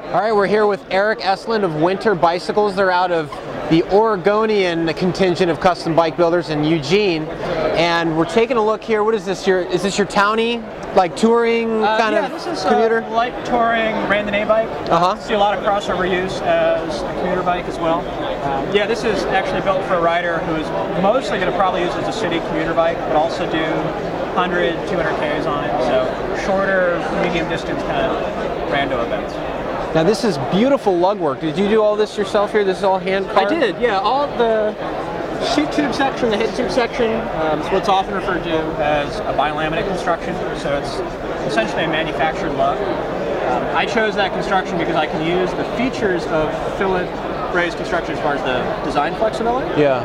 All right, we're here with Eric Estlund of Winter Bicycles. They're out of the Oregonian contingent of custom bike builders in Eugene, and we're taking a look here. What is this? Is this your townie, like touring kind of this is commuter? Light touring randonnée bike. See a lot of crossover use as a commuter bike as well. Yeah, this is actually built for a rider who is mostly going to probably use it as a city commuter bike, but also do 100, 200 Ks on it. So shorter, medium distance kind of rando events. Now this is beautiful lug work. Did you do all this yourself here? This is all hand carved? I did, yeah. All the seat tube section, the head tube section, is what's often referred to as a bilaminate construction. So it's essentially a manufactured lug. I chose that construction because I can use the features of fillet raised construction as far as the design flexibility. Yeah.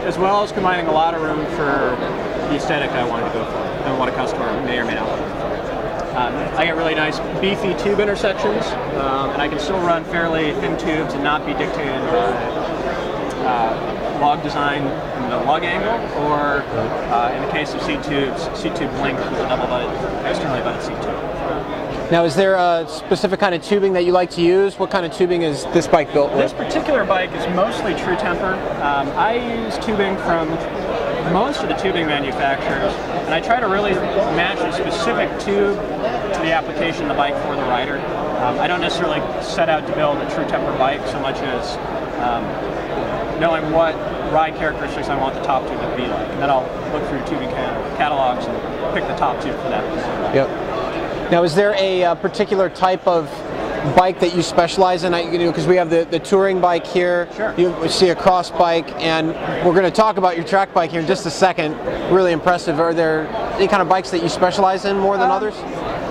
As well as combining a lot of room for the aesthetic I wanted to go for and what a customer may or may not want. I get really nice beefy tube intersections, and I can still run fairly thin tubes and not be dictated by lug design in the lug angle, or in the case of seat tube length with a double-butted, externally butted seat tube. Now, is there a specific kind of tubing that you like to use? What kind of tubing is this bike built with? This particular bike is mostly true temper. I use tubing from most of the tubing manufacturers, and I try to really match a specific tube to the application of the bike for the rider. I don't necessarily set out to build a true temper bike so much as knowing what ride characteristics I want the top tube to be like, and then I'll look through tubing catalogs and pick the top tube for that. Yep. Now, is there a particular type of bike that you specialize in? Because we have the touring bike here. Sure. We see a cross bike, and we're going to talk about your track bike here in just a second. Really impressive. Are there any kind of bikes that you specialize in more than others?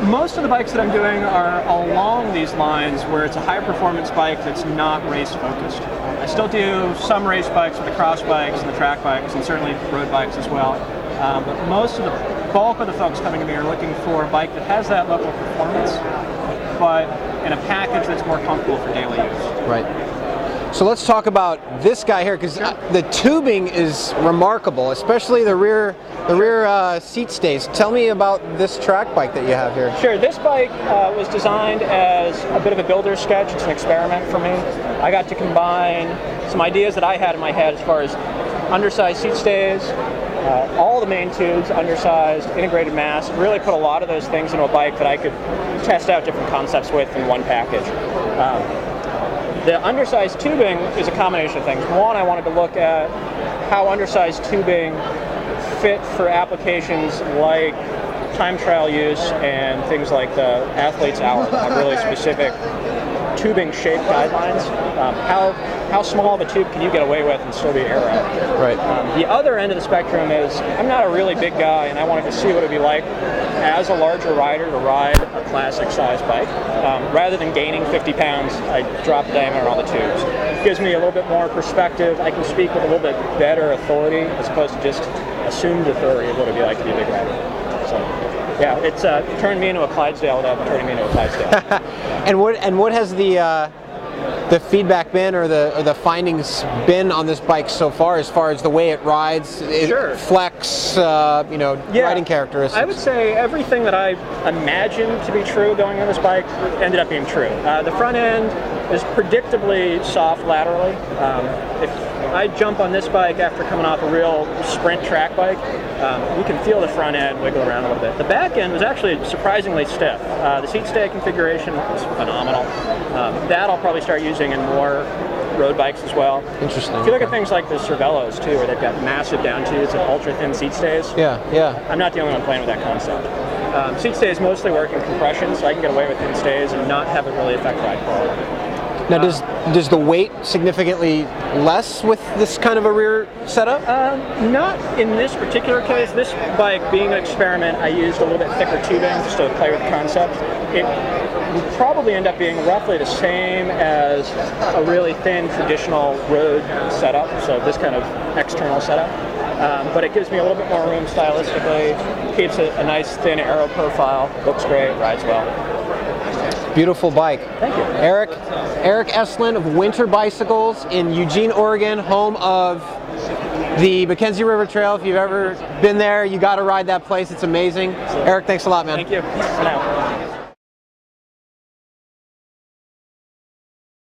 Most of the bikes that I'm doing are along these lines where it's a high performance bike that's not race focused. I still do some race bikes with the cross bikes and the track bikes, and certainly road bikes as well. But most of the bulk of the folks coming to me are looking for a bike that has that level of performance, but in a package that's more comfortable for daily use. Right. So let's talk about this guy here, because the tubing is remarkable, especially the rear seat stays. Tell me about this track bike that you have here. Sure. This bike was designed as a bit of a builder's sketch. It's an experiment for me. I got to combine some ideas that I had in my head as far as undersized seat stays, all the main tubes, undersized, integrated mast, really put a lot of those things into a bike that I could test out different concepts with in one package. The undersized tubing is a combination of things. One, I wanted to look at how undersized tubing fit for applications like time trial use and things like the athlete's hour, have really specific tubing shape guidelines. How small of a tube can you get away with and still be aero? Right. The other end of the spectrum is I'm not a really big guy, and I wanted to see what it would be like as a larger rider to ride a classic size bike. Rather than gaining 50 pounds, I drop the diameter on all the tubes. It gives me a little bit more perspective. I can speak with a little bit better authority as opposed to just assumed authority of what it would be like to be a big rider. So, yeah, it's turned me into a Clydesdale without turning me into a Clydesdale. And what has the feedback been, or the findings been on this bike so far, as the way it rides, flex, riding characteristics? I would say everything that I imagined to be true going on this bike ended up being true. The front end is predictably soft laterally. If I jump on this bike after coming off a real sprint track bike, you can feel the front end wiggle around a little bit. The back end was actually surprisingly stiff. The seat stay configuration was phenomenal. That I'll probably start using in more road bikes as well. Interesting. If you look at things like the Cervelos too, where they've got massive down tubes and ultra thin seat stays. Yeah. I'm not the only one playing with that concept. Seat stays mostly work in compression, so I can get away with thin stays and not have it really affect ride quality. Now, does the weight significantly less with this kind of a rear setup? Not in this particular case. This bike, being an experiment, I used a little bit thicker tubing just to play with the concept. It would probably end up being roughly the same as a really thin traditional road setup, so this kind of external setup. But it gives me a little bit more room stylistically, keeps a nice thin aero profile, looks great, rides well. Beautiful bike. Thank you. Eric Estlund of Winter Bicycles in Eugene, Oregon, home of the Mackenzie River Trail. If you've ever been there, you got to ride that place. It's amazing. Eric, thanks a lot, man. Thank you. Peace out.